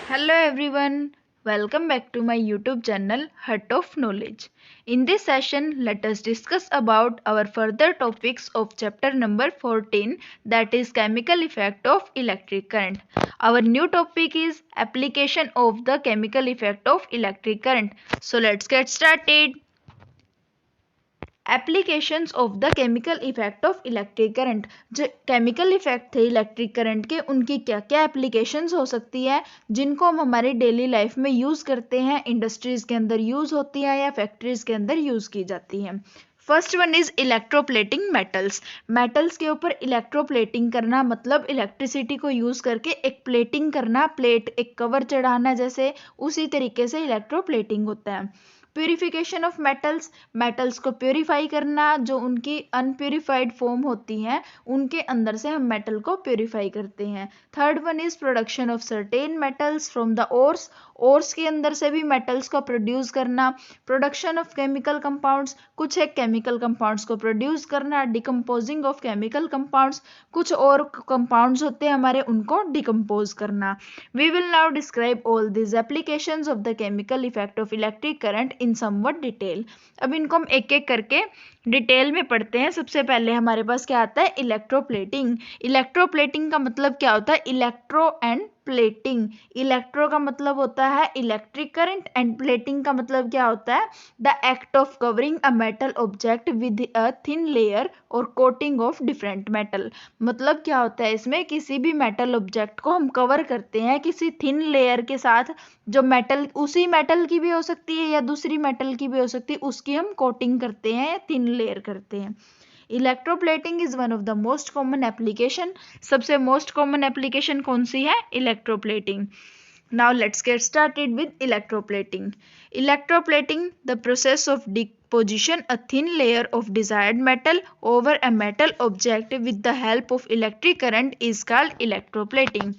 Hello everyone, welcome back to my YouTube channel Heart of Knowledge. In this session, let us discuss about our further topics of chapter number 14, that is chemical effect of electric current. Our new topic is application of the chemical effect of electric current. So let's get started. Applications of the chemical effect of electric current. जो chemical effect थे electric current के, उनकी क्या क्या applications हो सकती है जिनको हम हमारी डेली लाइफ में यूज़ करते हैं, इंडस्ट्रीज़ के अंदर यूज़ होती है या फैक्ट्रीज़ के अंदर यूज़ की जाती हैं। First one is electroplating metals. Metals के ऊपर इलेक्ट्रोप्लेटिंग करना मतलब इलेक्ट्रिसिटी को यूज़ करके एक प्लेटिंग करना, प्लेट एक कवर चढ़ाना, जैसे उसी तरीके से इलेक्ट्रोप्लेटिंग होता है। प्यूरिफिकेशन ऑफ मेटल्स, मेटल्स को प्योरीफाई करना, जो उनकी अनप्योरीफाइड फॉर्म होती हैं उनके अंदर से हम मेटल को प्योरीफाई करते हैं। Third one is production of certain metals from the ores, ores के अंदर से भी मेटल्स को प्रोड्यूस करना। प्रोडक्शन ऑफ केमिकल कंपाउंड्स, कुछ एक केमिकल कंपाउंड्स को प्रोड्यूस करना। डिकम्पोजिंग ऑफ केमिकल कंपाउंड्स, कुछ और कंपाउंड्स होते हैं हमारे, उनको डिकम्पोज करना। We will now describe all this applications of the chemical effect of electric current in somewhat detail. अब इनको हम एक एक करके डिटेल में पढ़ते हैं। सबसे पहले हमारे पास क्या आता है, इलेक्ट्रोप्लेटिंग। इलेक्ट्रोप्लेटिंग का मतलब क्या होता है, इलेक्ट्रो एंड प्लेटिंग। इलेक्ट्रो का मतलब होता है इलेक्ट्रिक करंट एंड प्लेटिंग का मतलब क्या होता है, the act of covering a metal object with a thin layer और कोटिंग ऑफ डिफरेंट मेटल। मतलब क्या होता है, इसमें किसी भी मेटल ऑब्जेक्ट को हम कवर करते हैं किसी थिन लेयर के साथ, जो मेटल उसी मेटल की भी हो सकती है या दूसरी मेटल की भी हो सकती है, उसकी हम कोटिंग करते हैं या थिन लेयर करते हैं। Electroplating is one of the most common application. सबसे मोस्ट कॉमन एप्लीकेशन कौन सी है, electroplating. Now let's get started with electroplating. Electroplating, the process of deposition a thin layer of desired metal over a metal object with the help of electric current is called electroplating.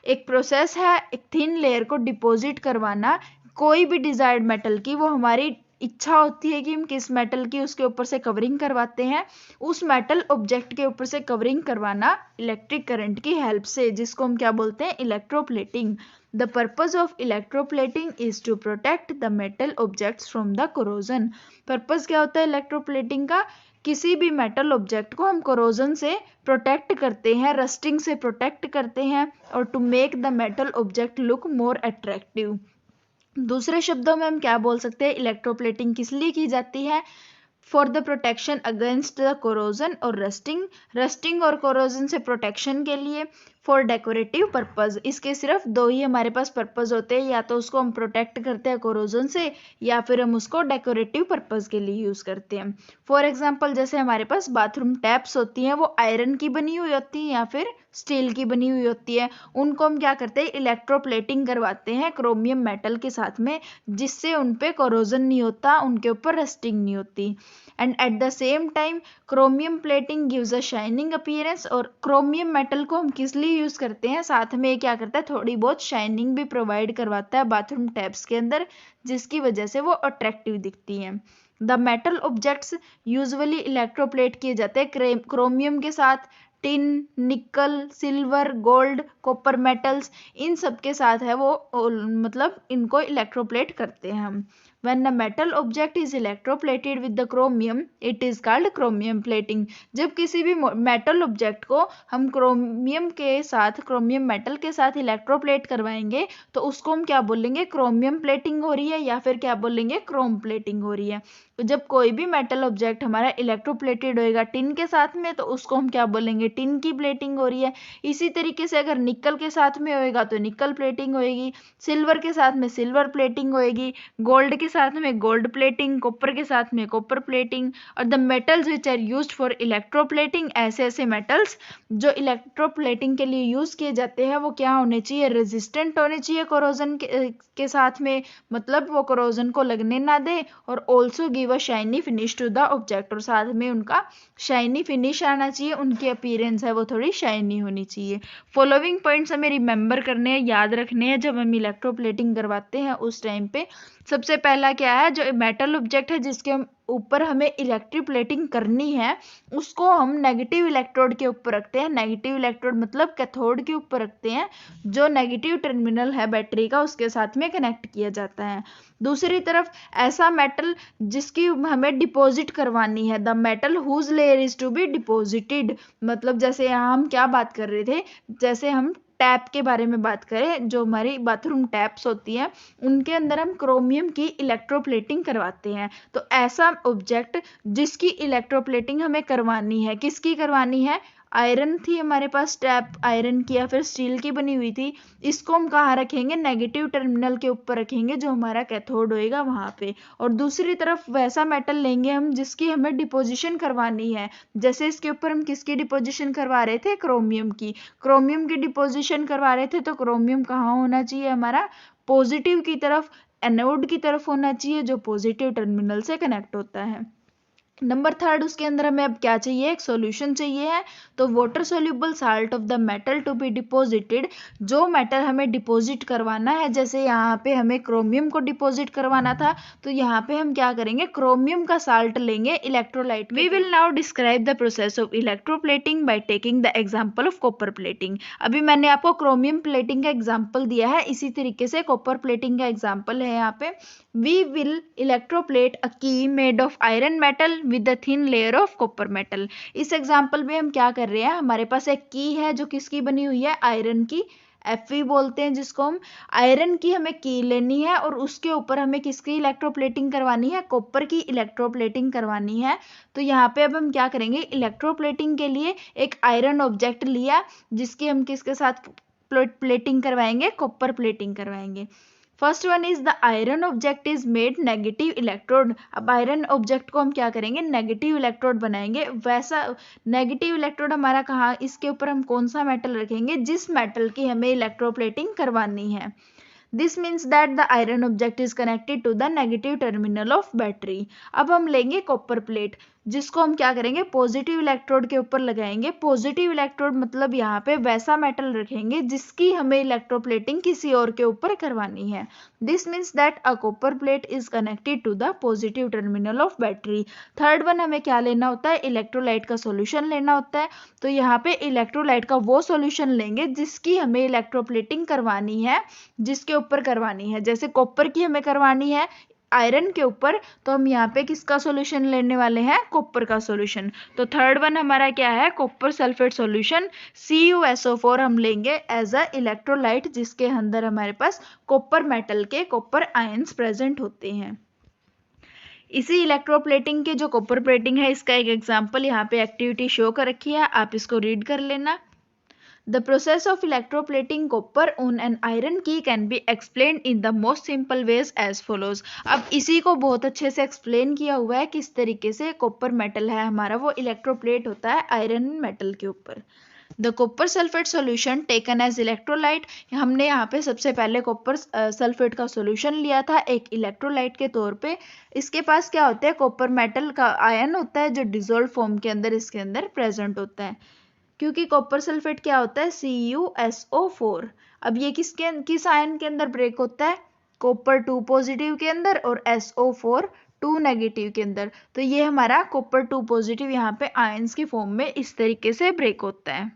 एक process है एक thin layer को deposit करवाना कोई भी desired metal की, वो हमारी इच्छा होती है कि हम किस मेटल की उसके ऊपर से कवरिंग करवाते हैं, उस मेटल ऑब्जेक्ट के ऊपर से कवरिंग करवाना इलेक्ट्रिक करंट की हेल्प से, जिसको हम क्या बोलते हैं, electroplating. The purpose of electroplating is to protect the metal objects from the corrosion. Purpose क्या होता है इलेक्ट्रोप्लेटिंग का, किसी भी मेटल ऑब्जेक्ट को हम कोरोजन से प्रोटेक्ट करते हैं, रस्टिंग से प्रोटेक्ट करते हैं, और to make the metal object look more attractive. दूसरे शब्दों में हम क्या बोल सकते हैं, इलेक्ट्रोप्लेटिंग किस लिए की जाती है, for the protection against the corrosion और रस्टिंग, रस्टिंग और कोरोजन से प्रोटेक्शन के लिए। फॉर डेकोरेटिव पर्पज, इसके सिर्फ दो ही हमारे पास पर्पज होते हैं, या तो उसको हम प्रोटेक्ट करते हैं कोरोजन से, या फिर हम उसको डेकोरेटिव पर्पज के लिए यूज करते हैं। फॉर एग्जांपल, जैसे हमारे पास बाथरूम टैप्स होती हैं, वो आयरन की बनी हुई होती हैं या फिर स्टील की बनी हुई होती है, उनको हम क्या करते हैं, इलेक्ट्रोप्लेटिंग करवाते हैं क्रोमियम मेटल के साथ में, जिससे उन पे कोरोजन नहीं होता, उनके ऊपर रस्टिंग नहीं होती। And at the same time chromium plating gives a shining appearance, और क्रोमियम मेटल को हम किस लिए यूज करते हैं, साथ में क्या करता है, थोड़ी बहुत शाइनिंग भी प्रोवाइड करवाता है बाथरूम टैप्स के अंदर, जिसकी वजह से वो अट्रैक्टिव दिखती हैं। The metal objects usually electroplate किए जाते हैं क्रोमियम के साथ, टिन, निकल, सिल्वर, गोल्ड, कॉपर मेटल्स, इन सब के साथ है वो, मतलब इनको इलेक्ट्रोप्लेट करते हैं हम। When a metal object is electroplated with the chromium, it is called chromium plating. जब किसी भी मेटल ऑब्जेक्ट को हम क्रोमियम के साथ, क्रोमियम मेटल के साथ इलेक्ट्रोप्लेट करवाएंगे, तो उसको हम क्या बोलेंगे, क्रोमियम प्लेटिंग हो रही है, या फिर क्या बोलेंगे, क्रोम प्लेटिंग हो रही है। तो जब कोई भी मेटल ऑब्जेक्ट हमारा इलेक्ट्रोप्लेटेड होएगा टिन के साथ में, तो उसको हम क्या बोलेंगे, टिन की प्लेटिंग हो रही है। इसी तरीके से अगर निकल के साथ में होएगा तो निकल प्लेटिंग होएगी, सिल्वर के साथ में सिल्वर प्लेटिंग होएगी, गोल्ड के साथ में गोल्ड प्लेटिंग, कॉपर के साथ में कॉपर प्लेटिंग। और the metals which are used for electroplating, ऐसे ऐसे मेटल्स जो इलेक्ट्रोप्लेटिंग के लिए यूज किए जाते हैं, वो क्या होने चाहिए, रेजिस्टेंट होने चाहिए कोरोजन के साथ में, मतलब वो कोरोजन को लगने ना दे, और also give a shiny finish to the object, और साथ में उनका शाइनी फिनिश आना चाहिए, उनकी अपीयरेंस है वो थोड़ी शाइनी होनी चाहिए। फॉलोइंग पॉइंट्स हमें रिमेंबर करने हैं, याद रखने हैं जब हम इलेक्ट्रोप्लेटिंग करवाते हैं उस टाइम पे। सबसे पहला क्या है, जो मेटल ऑब्जेक्ट है जिसके ऊपर हमें इलेक्ट्रोप्लेटिंग करनी है उसको हम नेगेटिव इलेक्ट्रोड के ऊपर रखते हैं। नेगेटिव इलेक्ट्रोड मतलब कैथोड के ऊपर रखते हैं, जो नेगेटिव टर्मिनल है बैटरी का उसके साथ में कनेक्ट किया जाता है। दूसरी तरफ ऐसा मेटल जिसकी हमें डिपॉजिट करवानी है, the metal whose layer is to be deposited, मतलब जैसे यहाँ हम क्या बात कर रहे थे, जैसे हम टैप के बारे में बात करें, जो हमारी बाथरूम टैप्स होती हैं उनके अंदर हम क्रोमियम की इलेक्ट्रोप्लेटिंग करवाते हैं। तो ऐसा ऑब्जेक्ट जिसकी इलेक्ट्रोप्लेटिंग हमें करवानी है, किसकी करवानी है, आयरन थी हमारे पास टैप, आयरन की या फिर स्टील की बनी हुई थी, इसको हम कहाँ रखेंगे, नेगेटिव टर्मिनल के ऊपर रखेंगे जो हमारा कैथोड होएगा वहां पे। और दूसरी तरफ वैसा मेटल लेंगे हम जिसकी हमें डिपोजिशन करवानी है, जैसे इसके ऊपर हम किसकी डिपोजिशन करवा रहे थे, क्रोमियम की। क्रोमियम की डिपोजिशन करवा रहे थे तो क्रोमियम कहाँ होना चाहिए हमारा, पॉजिटिव की तरफ, एनोड की तरफ होना चाहिए जो पॉजिटिव टर्मिनल से कनेक्ट होता है। नंबर थर्ड, उसके अंदर हमें अब क्या चाहिए, एक सॉल्यूशन चाहिए है। तो water soluble salt of the metal to be deposited, जो मेटल हमें डिपॉजिट करवाना है, जैसे यहाँ पे हमें क्रोमियम को डिपॉजिट करवाना था तो यहाँ पे हम क्या करेंगे, क्रोमियम का साल्ट लेंगे electrolyte. We will now describe the process of electroplating by taking the example of copper plating. अभी मैंने आपको क्रोमियम प्लेटिंग का एग्जाम्पल दिया है, इसी तरीके से कॉपर प्लेटिंग का एग्जाम्पल है यहाँ पे। We will electroplate a key made of iron metal with a thin layer of copper metal। इस एग्जाम्पल में हम क्या कर रहे हैं, हमारे पास एक की है जो किसकी बनी हुई है, आयरन की, Fe बोलते हैं जिसको हम। आयरन की हमें की लेनी है और उसके ऊपर हमें किसकी इलेक्ट्रोप्लेटिंग करवानी है, कॉपर की इलेक्ट्रोप्लेटिंग करवानी है। तो यहाँ पे अब हम क्या करेंगे, इलेक्ट्रोप्लेटिंग के लिए एक आयरन ऑब्जेक्ट लिया जिसकी हम किसके साथ प्लेटिंग करवाएंगे, कॉपर प्लेटिंग करवाएंगे। First one is the iron object is made negative electrode. अब आयरन ऑब्जेक्ट को हम क्या करेंगे, नेगेटिव इलेक्ट्रोड बनाएंगे। वैसा नेगेटिव इलेक्ट्रोड हमारा कहाँ, इसके ऊपर हम कौन सा मेटल रखेंगे, जिस मेटल की हमें इलेक्ट्रोप्लेटिंग करवानी है। This means that the iron object is connected to the negative terminal of battery. अब हम लेंगे कॉपर प्लेट जिसको हम क्या करेंगे, पॉजिटिव इलेक्ट्रोड के ऊपर लगाएंगे। पॉजिटिव इलेक्ट्रोड मतलब यहाँ पे वैसा मेटल रखेंगे जिसकी हमें इलेक्ट्रोप्लेटिंग किसी और के ऊपर करवानी है। This means that a copper plate is connected to the positive terminal of battery. Third one हमें क्या लेना होता है, इलेक्ट्रोलाइट का सोल्यूशन लेना होता है। तो यहाँ पे इलेक्ट्रोलाइट का वो सोल्यूशन लेंगे जिसकी हमें इलेक्ट्रोप्लेटिंग करवानी है, जिसके ऊपर करवानी है। जैसे कॉपर की हमें करवानी है आयरन के ऊपर, तो हम यहाँ पे किसका सॉल्यूशन लेने वाले हैं, कॉपर का सॉल्यूशन। तो थर्ड वन हमारा क्या है, कॉपर सल्फेट सॉल्यूशन CuSO4 हम लेंगे एज अ इलेक्ट्रोलाइट जिसके अंदर हमारे पास कॉपर मेटल के कॉपर आयंस प्रेजेंट होते हैं। इसी इलेक्ट्रोप्लेटिंग के जो कॉपर प्लेटिंग है इसका एक एग्जाम्पल यहाँ पे एक्टिविटी शो कर रखी है, आप इसको रीड कर लेना। The process of electroplating copper on an iron key can be explained in the most simple ways as follows। अब इसी को बहुत अच्छे से एक्सप्लेन किया हुआ है किस तरीके से कॉपर मेटल है हमारा वो इलेक्ट्रोप्लेट होता है आयरन मेटल के ऊपर। The copper sulphate solution taken as electrolyte, हमने यहाँ पे सबसे पहले कॉपर सल्फेट का सोल्यूशन लिया था एक इलेक्ट्रोलाइट के तौर पे। इसके पास क्या होता है, कॉपर मेटल का आयन होता है जो डिजोल्व फॉर्म के अंदर इसके अंदर प्रेजेंट होता है। क्योंकि कॉपर सल्फेट क्या होता है, CuSO4। अब ये किस आयन के अंदर ब्रेक होता है, कॉपर 2 पॉजिटिव के अंदर और SO4 2 नेगेटिव के अंदर। तो ये हमारा कॉपर 2 पॉजिटिव यहाँ पे आयंस की फॉर्म में इस तरीके से ब्रेक होता है।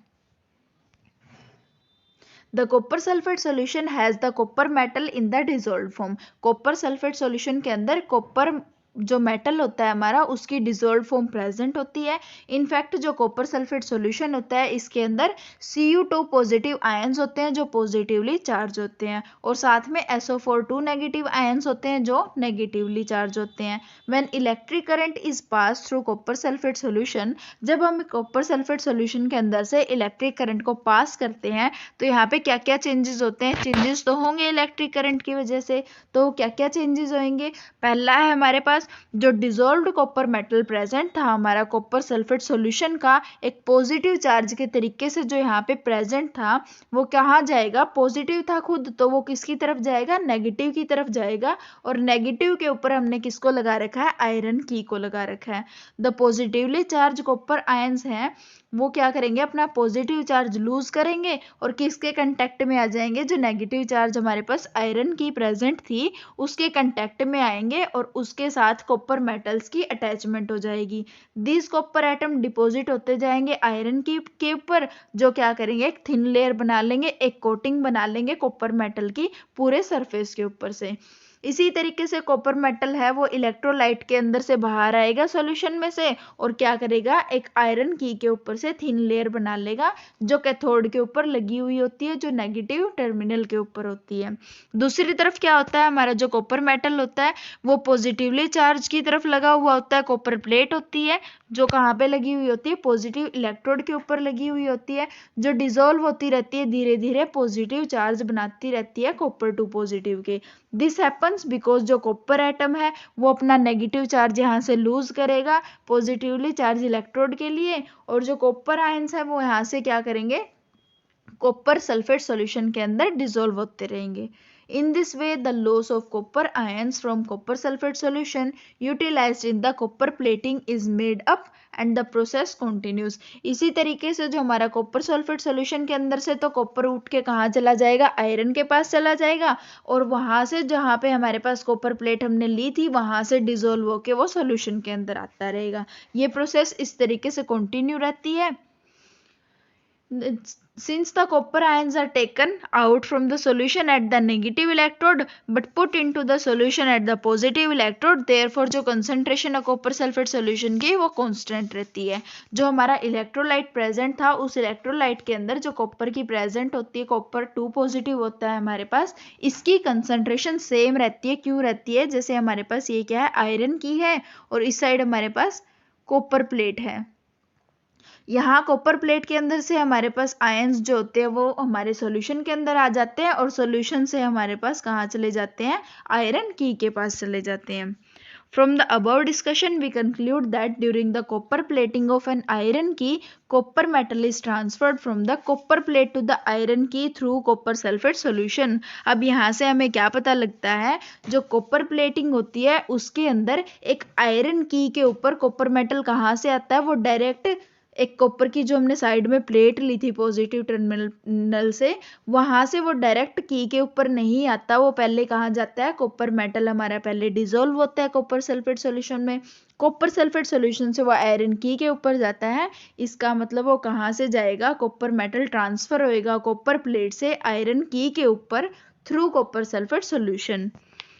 The copper sulphate solution has the copper metal in the dissolve form. Copper sulphate solution के अंदर कॉपर जो मेटल होता है हमारा उसकी डिजोल्व फॉर्म प्रेजेंट होती है। इनफैक्ट जो कॉपर सल्फेट सॉल्यूशन होता है इसके अंदर Cu2 पॉजिटिव आयंस होते हैं जो पॉजिटिवली चार्ज होते हैं और साथ में SO4 2 नेगेटिव आयंस होते हैं जो नेगेटिवली चार्ज होते हैं। When electric current is pass through copper sulphate solution, जब हम कॉपर सल्फेट सॉल्यूशन के अंदर से इलेक्ट्रिक करंट को पास करते हैं तो यहाँ पे क्या क्या चेंजेस होते हैं, चेंजेस तो होंगे इलेक्ट्रिक करंट की वजह से। तो क्या क्या चेंजेस होंगे, पहला है हमारे पास जो डिसॉल्व्ड कॉपर मेटल प्रेजेंट था हमारा कॉपर सल्फेट सॉल्यूशन का एक पॉजिटिव चार्ज के तरीके से जो यहाँ पे प्रेजेंट था वो कहाँ जाएगा, पॉजिटिव था खुद तो वो किसकी तरफ जाएगा, नेगेटिव की तरफ जाएगा। और नेगेटिव के ऊपर हमने किसको लगा रखा है, आयरन की को लगा रखा है। The positively charge copper ions हैं वो क्या करेंगे, अपना पॉजिटिव चार्ज लूज करेंगे और किसके कंटेक्ट में आ जाएंगे, जो नेगेटिव चार्ज हमारे पास आयरन की प्रेजेंट थी उसके कंटेक्ट में आएंगे और उसके साथ साथ कॉपर मेटल्स की अटैचमेंट हो जाएगी। दिस कॉपर एटम डिपॉजिट होते जाएंगे आयरन के ऊपर, जो क्या करेंगे एक थिन लेयर बना लेंगे, एक कोटिंग बना लेंगे कॉपर मेटल की पूरे सरफेस के ऊपर से। इसी तरीके से कॉपर मेटल है वो इलेक्ट्रोलाइट के अंदर से बाहर आएगा सॉल्यूशन में से और क्या करेगा एक आयरन की के ऊपर से थिन लेयर बना लेगा जो कैथोड के ऊपर लगी हुई होती है, जो नेगेटिव टर्मिनल के ऊपर होती है। दूसरी तरफ क्या होता है, हमारा जो कॉपर मेटल होता है वो पॉजिटिवली चार्ज की तरफ लगा हुआ होता है। कॉपर प्लेट होती है जो कहाँ पे लगी हुई होती है, पॉजिटिव इलेक्ट्रोड के ऊपर लगी हुई होती है, जो डिसॉल्व होती रहती है, धीरे धीरे पॉजिटिव चार्ज बनाती रहती है कॉपर टू पॉजिटिव के। दिस हैपन्स बिकॉज जो कॉपर एटम है वो अपना नेगेटिव चार्ज यहाँ से लूज करेगा पॉजिटिवली चार्ज इलेक्ट्रोड के लिए, और जो कॉपर आयंस है वो यहाँ से क्या करेंगे कॉपर सल्फेट सॉल्यूशन के अंदर डिसॉल्व होते रहेंगे। In this way, the loss of copper ions from copper sulfate solution utilized in the copper plating is made up and the process continues। इसी तरीके से जो हमारा कॉपर सल्फेट सॉल्यूशन के अंदर से तो कॉपर उठ के कहाँ चला जाएगा, आयरन के पास चला जाएगा, और वहां से जहाँ पे हमारे पास कॉपर प्लेट हमने ली थी वहां से डिसॉल्व होके वो सॉल्यूशन के अंदर आता रहेगा। ये प्रोसेस इस तरीके से कंटिन्यू रहती है। Since the copper ions are taken out from the solution at the negative electrode but put into the solution at the positive electrode, therefore जो concentration of copper sulfate solution की वो constant रहती है। जो हमारा electrolyte present था उस electrolyte के अंदर जो कॉपर की प्रेजेंट होती है, कॉपर 2 पॉजिटिव होता है हमारे पास, इसकी कंसंट्रेशन सेम रहती है। क्यों रहती है, जैसे हमारे पास ये क्या है आयरन की है और इस साइड हमारे पास कॉपर प्लेट है। यहाँ कॉपर प्लेट के अंदर से हमारे पास आयंस जो होते हैं वो हमारे सॉल्यूशन के अंदर आ जाते हैं और सॉल्यूशन से हमारे पास कहाँ चले जाते हैं, आयरन की के पास चले जाते हैं। From the above discussion, we conclude that during the copper plating of an iron key, copper metal is transferred from the copper plate to the iron key through copper sulfate solution। अब यहाँ से हमें क्या पता लगता है, जो copper plating होती है उसके अंदर एक आयरन की के ऊपर कॉपर मेटल कहाँ से आता है, वो डायरेक्ट एक कॉपर की जो हमने साइड में प्लेट ली थी पॉजिटिव टर्मिनल से, वहां से वो डायरेक्ट की के ऊपर नहीं आता, वो पहले कहाँ जाता है, कॉपर मेटल हमारा पहले डिसॉल्व होता है कॉपर सल्फेट सॉल्यूशन में, कॉपर सल्फेट सॉल्यूशन से वो आयरन की के ऊपर जाता है। इसका मतलब वो कहाँ से जाएगा, कॉपर मेटल ट्रांसफर होएगा कॉपर प्लेट से आयरन की के ऊपर through copper sulphate solution.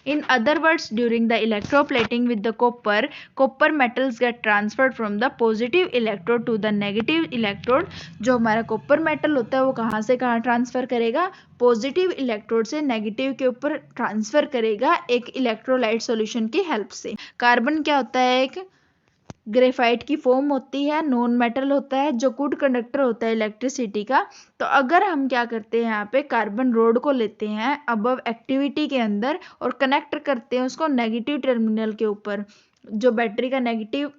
In other words, during the electroplating with the copper metals get transferred from the positive electrode to the negative electrode। जो हमारा कॉपर मेटल होता है वो कहाँ से कहाँ ट्रांसफर करेगा, पॉजिटिव इलेक्ट्रोड से नेगेटिव के ऊपर ट्रांसफर करेगा एक इलेक्ट्रोलाइट सॉल्यूशन की हेल्प से। कार्बन क्या होता है, एक ग्रेफाइट की फॉर्म होती है, नॉन मेटल होता है जो गुड कंडक्टर होता है इलेक्ट्रिसिटी का। तो अगर हम क्या करते हैं, यहाँ पे कार्बन रोड को लेते हैं अबव एक्टिविटी के अंदर और कनेक्ट करते हैं उसको नेगेटिव टर्मिनल के ऊपर, जो बैटरी का negative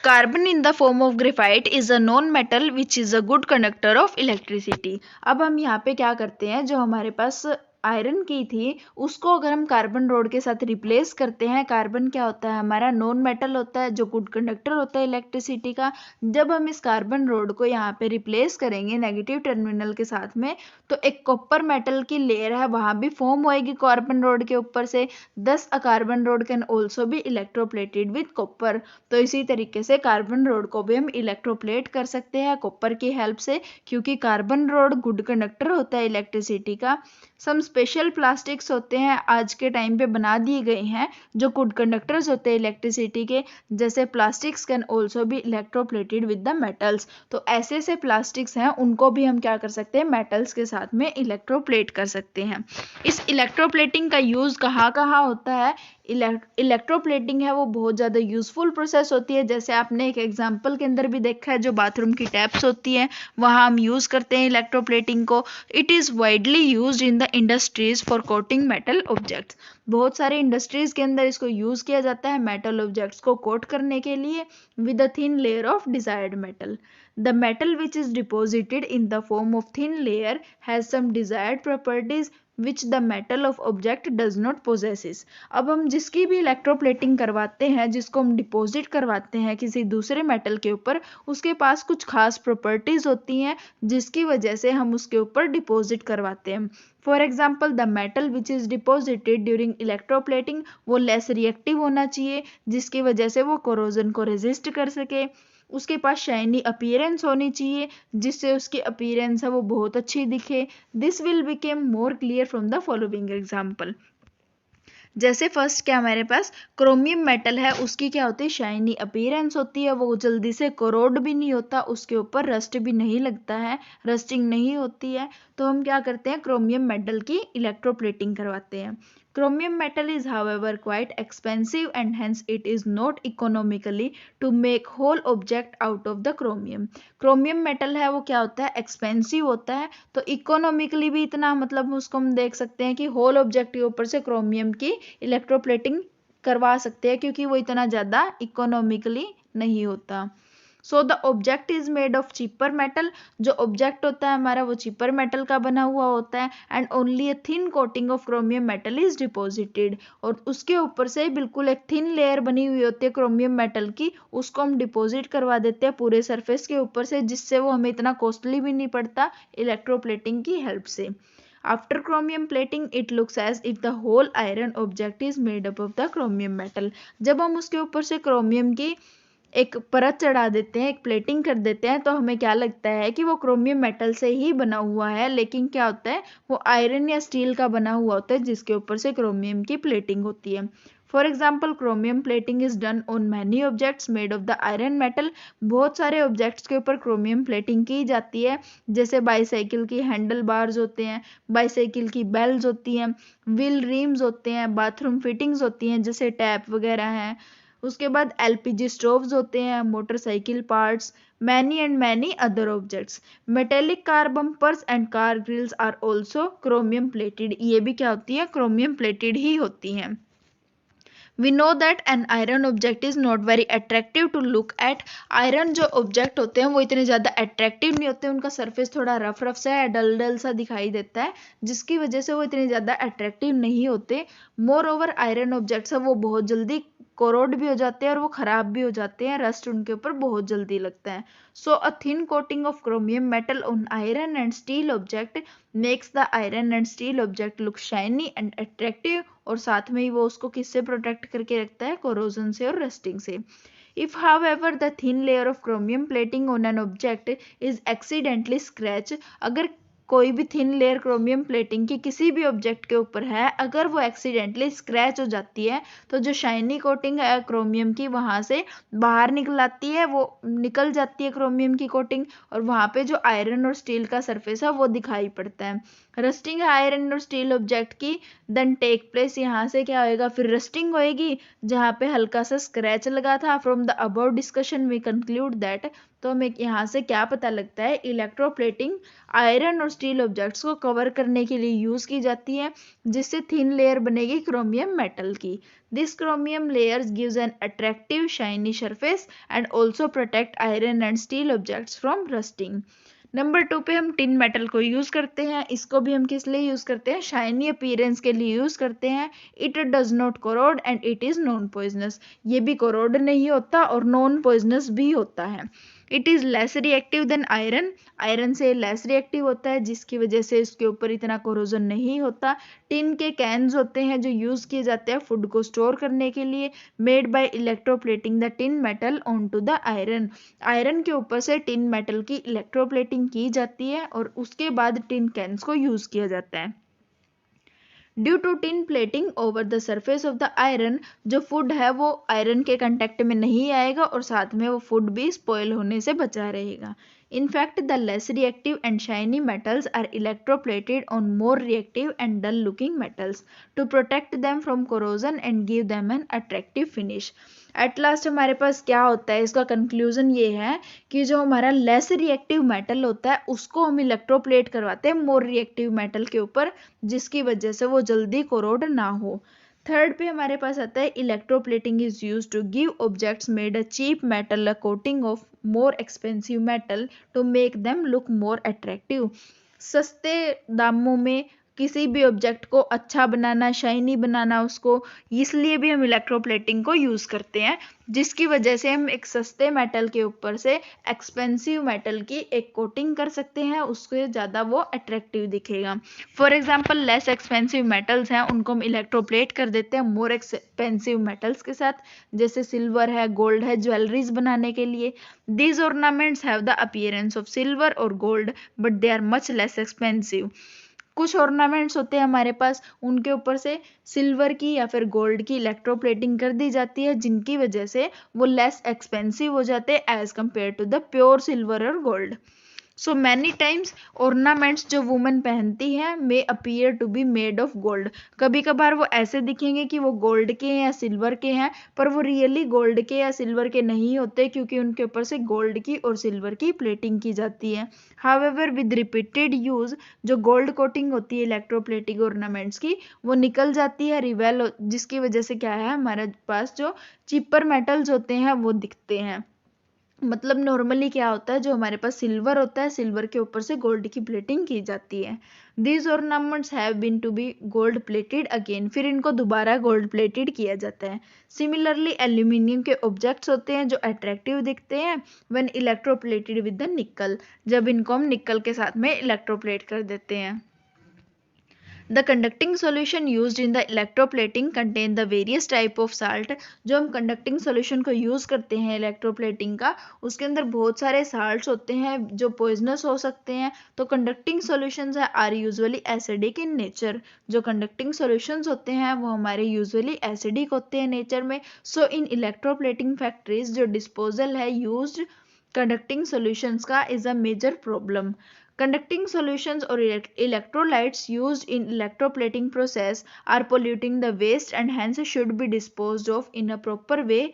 carbon in the form of graphite is a non metal which is a good conductor of electricity. अब हम यहाँ पे क्या करते हैं, जो हमारे पास आयरन की थी उसको अगर हम कार्बन रोड के साथ रिप्लेस करते हैं, कार्बन क्या होता है हमारा नॉन मेटल होता है जो गुड कंडक्टर होता है इलेक्ट्रिसिटी का। जब हम इस कार्बन रोड को यहाँ पे रिप्लेस करेंगे नेगेटिव टर्मिनल के साथ में, तो एक कॉपर मेटल की लेयर है वहाँ भी फॉर्म होएगी कार्बन रोड के ऊपर से। दस a carbon road can also be electroplated with copper. तो इसी तरीके से कार्बन रोड को भी हम इलेक्ट्रोप्लेट कर सकते हैं कॉपर की हेल्प से, क्योंकि कार्बन रोड गुड कंडक्टर होता है इलेक्ट्रिसिटी का। सम स्पेशल प्लास्टिक्स होते हैं आज के टाइम पे बना दिए गए हैं जो गुड कंडक्टर्स होते हैं इलेक्ट्रिसिटी के, जैसे plastics can also be electroplated with the metals. तो ऐसे से प्लास्टिक्स हैं उनको भी हम क्या कर सकते हैं, मेटल्स के साथ में इलेक्ट्रोप्लेट कर सकते हैं। इस इलेक्ट्रोप्लेटिंग का यूज कहाँ कहाँ होता है, इलेक्ट्रोप्लेटिंग है वो बहुत ज़्यादा यूजफुल प्रोसेस होती है। जैसे आपने एक एग्जांपल के अंदर भी देखा है, जो बाथरूम की टैप्स होती हैं वहाँ हम यूज़ करते हैं इलेक्ट्रोप्लेटिंग को। It is widely used in the industries for coating metal objects. बहुत सारे इंडस्ट्रीज के अंदर इसको यूज़ किया जाता है मेटल ऑब्जेक्ट्स को कोट करने के लिए with a thin layer of desired metal. The metal which is deposited in the form of thin layer has some desired properties which the metal of object does not possesses। अब हम जिसकी भी electroplating करवाते हैं, जिसको हम deposit करवाते हैं किसी दूसरे मेटल के ऊपर, उसके पास कुछ खास प्रॉपर्टीज होती हैं जिसकी वजह से हम उसके ऊपर डिपॉजिट करवाते हैं। For example the metal which is deposited during electroplating वो लेस रिएक्टिव होना चाहिए, जिसकी वजह से वो कोरोजन को रेजिस्ट कर सके। उसके पास शाइनी अपीयरेंस होनी चाहिए, जिससे उसकी अपीयरेंस है वो बहुत अच्छी दिखे। This will became more clear from the following example. जैसे फर्स्ट क्या हमारे पास क्रोमियम मेटल है, उसकी क्या होती है, शाइनी अपीयरेंस होती है, वो जल्दी से कोरोड भी नहीं होता, उसके ऊपर रस्ट भी नहीं लगता है, रस्टिंग नहीं होती है। तो हम क्या करते हैं, क्रोमियम मेटल की इलेक्ट्रोप्लेटिंग करवाते हैं। Chromium metal is however quite expensive and hence it is not economically to make whole object out of the chromium। Chromium metal है वो क्या होता है, एक्सपेंसिव होता है, तो इकोनॉमिकली भी इतना, मतलब उसको हम देख सकते हैं कि होल ऑब्जेक्ट के ऊपर से क्रोमियम की इलेक्ट्रोप्लेटिंग करवा सकते हैं, क्योंकि वो इतना ज़्यादा इकोनॉमिकली नहीं होता। So the object is made of cheaper metal, जो ऑब्जेक्ट होता है हमारा वो चीपर मेटल का बना हुआ होता है। And only a thin coating of chromium metal is deposited, और उसके ऊपर से बिल्कुल एक थिन लेयर बनी हुई होती है क्रोमियम मेटल की, उसको हम डिपॉजिट करवा देते हैं पूरे सरफेस के ऊपर से, जिससे वो हमें इतना कॉस्टली भी नहीं पड़ता इलेक्ट्रोप्लेटिंग की हेल्प से। After chromium plating, it looks as if the whole iron object is made up of the chromium metal। जब हम उसके ऊपर से क्रोमियम की एक परत चढ़ा देते हैं, एक प्लेटिंग कर देते हैं, तो हमें क्या लगता है कि वो क्रोमियम मेटल से ही बना हुआ है, लेकिन क्या होता है वो आयरन या स्टील का बना हुआ होता है, जिसके ऊपर से क्रोमियम की प्लेटिंग होती है। For example chromium plating is done on many objects made of the iron metal. बहुत सारे ऑब्जेक्ट्स के ऊपर क्रोमियम प्लेटिंग की जाती है, जैसे बाईसाइकिल की हैंडल बार्स होते हैं, बाईसाइकिल की बेल्स होती हैं, व्हील रिम्स होते हैं, बाथरूम फिटिंग्स होती हैं जैसे टैप वगैरह हैं। उसके बाद एलपीजी स्टोव्स होते हैं, motorcycle parts, many and many other objects. Metallic car bumpers and car grilles are also chromium plated. ये भी क्या होती है, क्रोमियम प्लेटेड ही होती हैं। We know that an iron object is not very attractive to look at। Iron जो object होते हैं वो इतने ज़्यादा अट्रैक्टिव नहीं होते, उनका सरफेस थोड़ा रफ रफ सा है, डल डल सा दिखाई देता है, जिसकी वजह से वो इतने ज़्यादा अट्रैक्टिव नहीं होते। मोर ओवर आयरन ऑब्जेक्ट्स है वो बहुत जल्दी कोरोड भी हो जाते हैं और वो ख़राब भी हो जाते हैं, रस्ट उनके ऊपर बहुत जल्दी लगता है। So a thin coating of chromium metal on iron and steel object makes the iron and steel object look shiny and attractive, और साथ में ही वो उसको किससे प्रोटेक्ट करके रखता है, कोरोजन से और रस्टिंग से। If however the thin layer of chromium plating on an object is accidentally scratched, अगर कोई भी थिन लेयर क्रोमियम प्लेटिंग की किसी भी ऑब्जेक्ट के ऊपर है, अगर वो एक्सीडेंटली स्क्रैच हो जाती है, तो जो शाइनी कोटिंग है क्रोमियम की वहाँ से बाहर निकल आती है, वो निकल जाती है क्रोमियम की कोटिंग, और वहाँ पे जो आयरन और स्टील का सरफेस है वो दिखाई पड़ता है। रस्टिंग आयरन और स्टील ऑब्जेक्ट की देन टेक प्लेस, यहाँ से क्या होएगा, फिर रस्टिंग होएगी जहाँ पे हल्का सा स्क्रैच लगा था। From the above discussion we conclude that, तो हमें यहाँ से क्या पता लगता है, इलेक्ट्रोप्लेटिंग आयरन और स्टील ऑब्जेक्ट्स को कवर करने के लिए यूज की जाती है, जिससे थिन लेयर बनेगी क्रोमियम मेटल की। This chromium layers gives an attractive shiny surface and also protect iron and steel objects from rusting. Number 2 पे हम टिन मेटल को यूज करते हैं। इसको भी हम किस लिए यूज करते हैं, शाइनी अपीयरेंस के लिए यूज करते हैं। It does not corrode and it is non poisonous. ये भी कोरोड नहीं होता और नॉन पॉइजनस भी होता है। It is less reactive than iron, iron से लेस रिएक्टिव होता है, जिसकी वजह से इसके ऊपर इतना कोरोजन नहीं होता। टिन के कैन्स होते हैं जो यूज़ किए जाते हैं फूड को स्टोर करने के लिए, made by electroplating the tin metal on to the iron. Iron के ऊपर से टिन मेटल की इलेक्ट्रोप्लेटिंग की जाती है और उसके बाद टिन कैन्स को यूज़ किया जाता है। Due to tin plating over the surface of the iron, जो फूड है वो आयरन के कंटेक्ट में नहीं आएगा और साथ में वो फूड भी स्पॉइल होने से बचा रहेगा। In fact, the less reactive and shiny metals are electroplated on more reactive and dull-looking metals to protect them from corrosion and give them an attractive finish. At last हमारे पास क्या होता है, इसका कंक्लूजन ये है कि जो हमारा लेस रिएक्टिव मेटल होता है उसको हम इलेक्ट्रोप्लेट करवाते हैं मोर रिएक्टिव मेटल के ऊपर, जिसकी वजह से वो जल्दी कोरोड ना हो। थर्ड पे हमारे पास आता है electroplating is use to give objects made a cheap metal a coating of more expensive metal to make them look more attractive. सस्ते दामों में किसी भी ऑब्जेक्ट को अच्छा बनाना, शाइनी बनाना उसको, इसलिए भी हम इलेक्ट्रोप्लेटिंग को यूज करते हैं, जिसकी वजह से हम एक सस्ते मेटल के ऊपर से एक्सपेंसिव मेटल की एक कोटिंग कर सकते हैं, उससे ज़्यादा वो अट्रैक्टिव दिखेगा। For example less expensive metals हैं उनको हम इलेक्ट्रोप्लेट कर देते हैं मोर एक्सपेंसिव मेटल्स के साथ, जैसे सिल्वर है, गोल्ड है, ज्वेलरीज बनाने के लिए। These ornaments have the appearance of silver और gold but they are much less expensive. कुछ ऑर्नामेंट्स होते हैं हमारे पास, उनके ऊपर से सिल्वर की या फिर गोल्ड की इलेक्ट्रोप्लेटिंग कर दी जाती है, जिनकी वजह से वो लेस एक्सपेंसिव हो जाते हैं as compare to the pure silver और gold. So many times ornaments जो वुमेन पहनती हैं may appear to be made of gold. कभी कभार वो ऐसे दिखेंगे कि वो गोल्ड के हैं या सिल्वर के हैं, पर वो रियली गोल्ड के या सिल्वर के नहीं होते, क्योंकि उनके ऊपर से गोल्ड की और सिल्वर की प्लेटिंग की जाती है। हाउएवर विद रिपीटेड यूज जो गोल्ड कोटिंग होती है इलेक्ट्रोप्लेटिंग ऑर्नामेंट्स की, वो निकल जाती है, रिवेल, जिसकी वजह से क्या है, हमारे पास जो चीपर मेटल्स होते हैं वो दिखते हैं। मतलब नॉर्मली क्या होता है, जो हमारे पास सिल्वर होता है, सिल्वर के ऊपर से गोल्ड की प्लेटिंग की जाती है। These ornaments have been to be gold plated again, फिर इनको दोबारा गोल्ड प्लेटेड किया जाता है। सिमिलरली एल्यूमिनियम के ऑब्जेक्ट्स होते हैं जो अट्रैक्टिव दिखते हैं व्हेन इलेक्ट्रोप्लेटेड विद द निकल, जब इनको हम निकल के साथ में इलेक्ट्रोप्लेट कर देते हैं। The conducting solution used in the electroplating contain the various type of salt। जो हम conducting solution को use करते हैं electroplating का, उसके अंदर बहुत सारे salts होते हैं जो poisonous हो सकते हैं। तो conducting solutions are usually acidic in nature। जो conducting solutions होते हैं वो हमारे usually acidic होते हैं nature में। So in electroplating factories जो disposal है used conducting solutions का is a major problem। Conducting solutions or electrolytes used in electroplating process are polluting the waste and hence should be disposed of in a proper way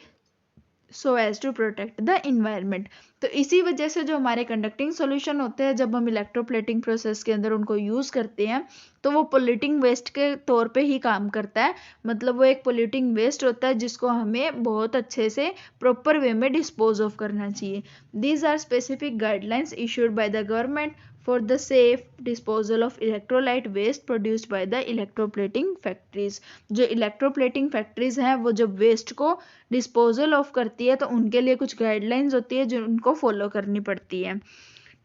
so as to protect the environment। तो इसी वजह से जो हमारे conducting solution होते हैं, जब हम इलेक्ट्रोप्लेटिंग प्रोसेस के अंदर उनको यूज़ करते हैं तो वो पोल्यूटिंग वेस्ट के तौर पे ही काम करता है। मतलब वो एक पोल्यूटिंग वेस्ट होता है जिसको हमें बहुत अच्छे से प्रॉपर वे में डिस्पोज ऑफ करना चाहिए। These are specific guidelines issued by the government for the safe disposal of electrolyte waste produced by the electroplating factories. जो इलेक्ट्रोप्लेटिंग फैक्ट्रीज हैं वो जब वेस्ट को डिस्पोजल ऑफ करती है तो उनके लिए कुछ गाइडलाइंस होती है जो उनको फॉलो करनी पड़ती है।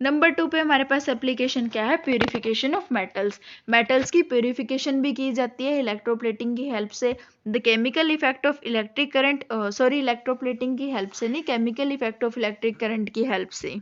नंबर 2 पे हमारे पास एप्लीकेशन क्या है, प्यूरिफिकेशन ऑफ मेटल्स। मेटल्स की प्यूरिफिकेशन भी की जाती है इलेक्ट्रोप्लेटिंग की हेल्प से। The chemical effect of electric current, electroplating की हेल्प से नहीं, chemical effect of electric current की हेल्प से।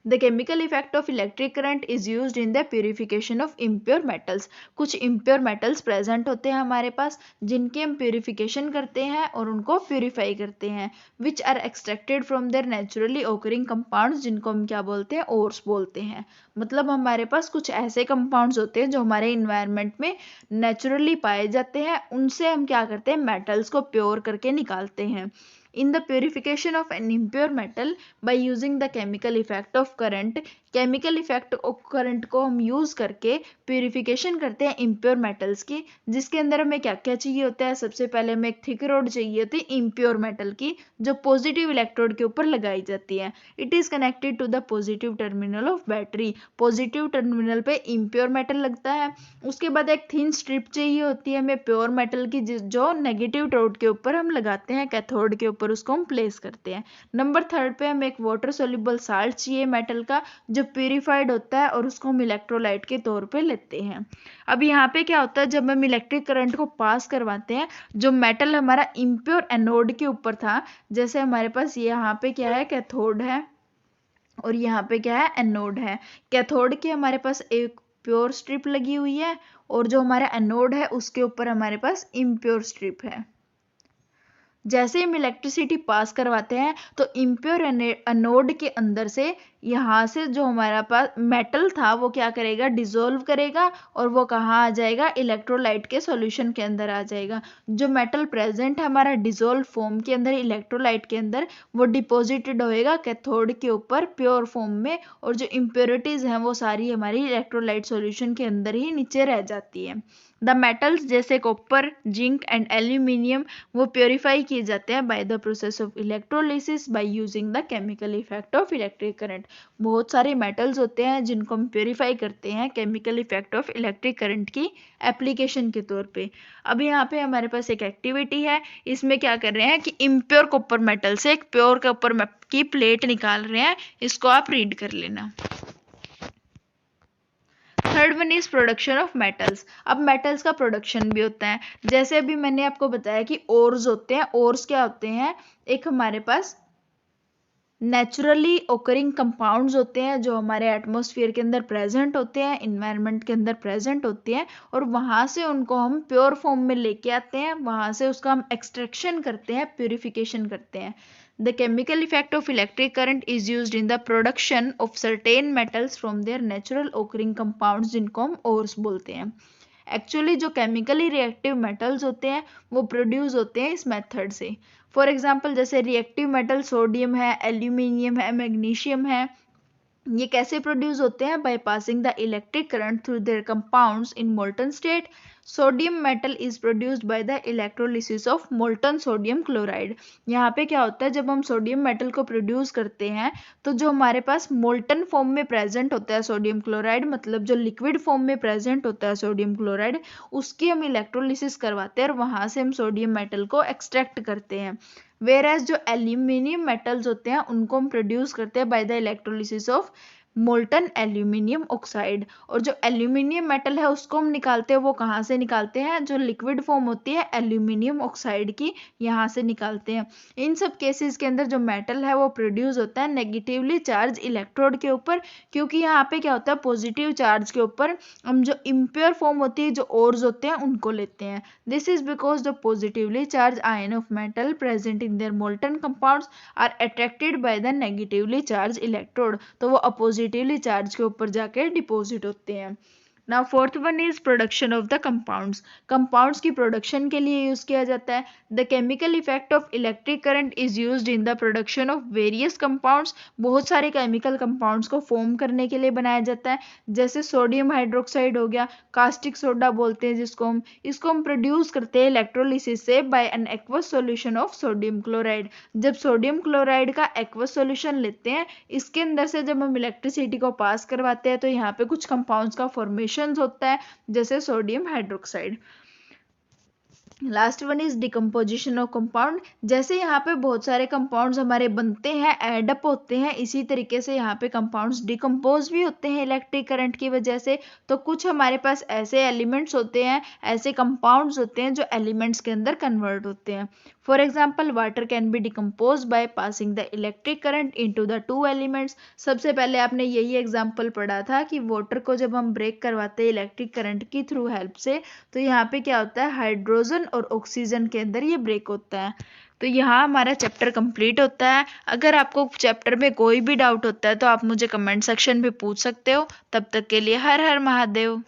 The chemical effect of electric current is used in the purification of impure metals। कुछ impure metals present होते हैं हमारे पास जिनकी हम purification करते हैं और उनको purify करते हैं, which are extracted from their naturally occurring compounds, जिनको हम क्या बोलते हैं, ores बोलते हैं। मतलब हमारे पास कुछ ऐसे compounds होते हैं जो हमारे environment में naturally पाए जाते हैं, उनसे हम क्या करते हैं, metals को pure करके निकालते हैं। In the purification of an impure metal by using the chemical effect of current, chemical effect of current को हम यूज करके प्यूरिफिकेशन करते हैं इम्प्योर मेटल्स की, जिसके अंदर हमें क्या क्या चाहिए होता है। सबसे पहले हमें एक थिक रोड चाहिए होती है इम्प्योर मेटल की, जो पॉजिटिव इलेक्ट्रोड के ऊपर लगाई जाती है। It is connected to the positive terminal of battery. Positive terminal पे इम्प्योर मेटल लगता है। उसके बाद एक थिन स्ट्रिप चाहिए होती है हमें प्योर मेटल की, जो नेगेटिव टोड के ऊपर हम लगाते हैं, कैथोड के ऊपर उसको हम प्लेस करते हैं। नंबर 3 पे हमें एक वाटर सोल्यूबल साल्ट चाहिए मेटल का, जो प्यूरिफाइड होता है और उसको हम इलेक्ट्रोलाइट के तौर पे लेते हैं। अब यहाँ पे क्या होता है, जब हम इलेक्ट्रिक करंट को पास करवाते हैं, जो मेटल हमारा इम्प्योर एनोड के ऊपर था, जैसे हमारे पास यहाँ पे क्या है, कैथोड है और यहाँ पे क्या है, एनोड है। कैथोड के हमारे पास एक प्योर स्ट्रिप लगी हुई है और जो हमारा एनोड है उसके ऊपर हमारे पास इम्प्योर स्ट्रिप है। जैसे हम इलेक्ट्रिसिटी पास करवाते हैं तो इम्प्योर एनोड के अंदर से यहाँ से जो हमारा पास मेटल था वो क्या करेगा, डिसॉल्व करेगा और वो कहाँ आ जाएगा, इलेक्ट्रोलाइट के सॉल्यूशन के अंदर आ जाएगा। जो मेटल प्रेजेंट है हमारा डिसॉल्व फॉर्म के अंदर, इलेक्ट्रोलाइट के अंदर, वो डिपॉजिटेड होएगा कैथोड के ऊपर प्योर फॉर्म में, और जो इम्प्योरिटीज हैं वो सारी हमारी इलेक्ट्रोलाइट सॉल्यूशन के अंदर ही नीचे रह जाती है। द मेटल्स जैसे कॉपर, जिंक एंड एल्यूमिनियम वो प्योरीफाई किए जाते हैं by the process of electrolysis by using the chemical effect of electric current. बहुत सारे मेटल्स होते हैं जिनको हम प्योरीफाई करते हैं chemical effect of electric current की एप्लीकेशन के तौर पे। अब यहाँ पे हमारे पास एक एक्टिविटी है, इसमें क्या कर रहे हैं कि इम्प्योर कॉपर मेटल से एक प्योर कॉपर की प्लेट निकाल रहे हैं, इसको आप रीड कर लेना। Third one is production of metals. अब मेटल्स का प्रोडक्शन भी होता है, जैसे अभी मैंने आपको बताया कि ओर्स होते हैं। ओर्स क्या होते हैं, एक हमारे पास नेचुरली ओकरिंग कंपाउंड्स होते हैं जो हमारे एटमॉस्फेयर के अंदर प्रेजेंट होते हैं, इन्वायरमेंट के अंदर प्रेजेंट होते हैं, और वहाँ से उनको हम प्योर फॉर्म में लेके आते हैं, वहाँ से उसका हम एक्सट्रैक्शन करते हैं, प्यूरिफिकेशन करते हैं। The chemical effect of electric current is used in the production of certain metals from their natural occurring compounds जिनको हम ores बोलते हैं। एक्चुअली जो केमिकली रिएक्टिव मेटल्स होते हैं वो प्रोड्यूस होते हैं इस मेथड से। फॉर एग्जांपल जैसे रिएक्टिव मेटल सोडियम है, एल्यूमिनियम है, मैग्नीशियम है, ये कैसे प्रोड्यूस होते हैं, by passing the electric current through their compounds in molten state. Sodium metal is produced by the electrolysis of molten sodium chloride. यहाँ पे क्या होता है, जब हम सोडियम मेटल को प्रोड्यूस करते हैं तो जो हमारे पास मोल्टन फॉर्म में प्रेजेंट होता है सोडियम क्लोराइड, मतलब जो लिक्विड फॉर्म में प्रेजेंट होता है सोडियम क्लोराइड, उसकी हम इलेक्ट्रोलिसिस करवाते हैं और वहाँ से हम सोडियम मेटल को एक्सट्रैक्ट करते हैं। वेयर एज जो एल्यूमिनियम मेटल्स होते हैं उनको हम प्रोड्यूस करते हैं by the electrolysis of molten aluminium oxide. और जो एल्यूमिनियम मेटल है उसको हम निकालते हैं, वो कहाँ से निकालते हैं, जो लिक्विड फॉर्म होती है एल्यूमिनियम ऑक्साइड की, यहाँ से निकालते हैं। इन सब केसेस के अंदर जो मेटल है वो प्रोड्यूस होता है नेगेटिवली चार्ज इलेक्ट्रोड के ऊपर, क्योंकि यहाँ पे क्या होता है, पॉजिटिव चार्ज के ऊपर हम जो इम्प्योर फॉर्म होती है, जो ओर्स होते हैं, उनको लेते हैं। This is because the positively charge ion of metal present in their molten compounds are attracted by the negatively charge electrode, तो वो अपोजिटिवली चार्ज के ऊपर जाके डिपॉजिट होते हैं। Now fourth one is production of the compounds. Compounds की production के लिए यूज किया जाता है। The chemical effect of electric current is used in the production of various compounds. बहुत सारे केमिकल कंपाउंड्स को फॉर्म करने के लिए बनाया जाता है, जैसे सोडियम हाइड्रोक्साइड हो गया, कास्टिक सोडा बोलते हैं जिसको हम, इसको हम प्रोड्यूस करते हैं इलेक्ट्रोलिसिस से by an aqueous solution of sodium chloride. जब सोडियम क्लोराइड का एक्वस सॉल्यूशन लेते हैं, इसके अंदर से जब हम इलेक्ट्रिसिटी को पास करवाते हैं तो यहाँ पे कुछ कंपाउंड्स का फॉर्मेशन होता है, जैसे sodium hydroxide. Last one is decomposition of compound. जैसे यहाँ पे बहुत सारे कंपाउंड्स हमारे बनते हैं, एडअप होते हैं, इसी तरीके से यहाँ पे कंपाउंड्स डिकम्पोज भी होते हैं इलेक्ट्रिक करंट की वजह से। तो कुछ हमारे पास ऐसे एलिमेंट्स होते हैं, ऐसे कंपाउंड्स होते हैं जो एलिमेंट्स के अंदर कन्वर्ट होते हैं। For example water can be decompose by passing the electric current into the two elements. सबसे पहले आपने यही एग्जाम्पल पढ़ा था कि वाटर को जब हम ब्रेक करवाते हैं इलेक्ट्रिक करंट की थ्रू हेल्प से, तो यहाँ पे क्या होता है, हाइड्रोजन और ऑक्सीजन के अंदर ये ब्रेक होता है। तो यहाँ हमारा चैप्टर कंप्लीट होता है। अगर आपको चैप्टर में कोई भी डाउट होता है तो आप मुझे कमेंट सेक्शन में पूछ सकते हो। तब तक के लिए हर हर महादेव।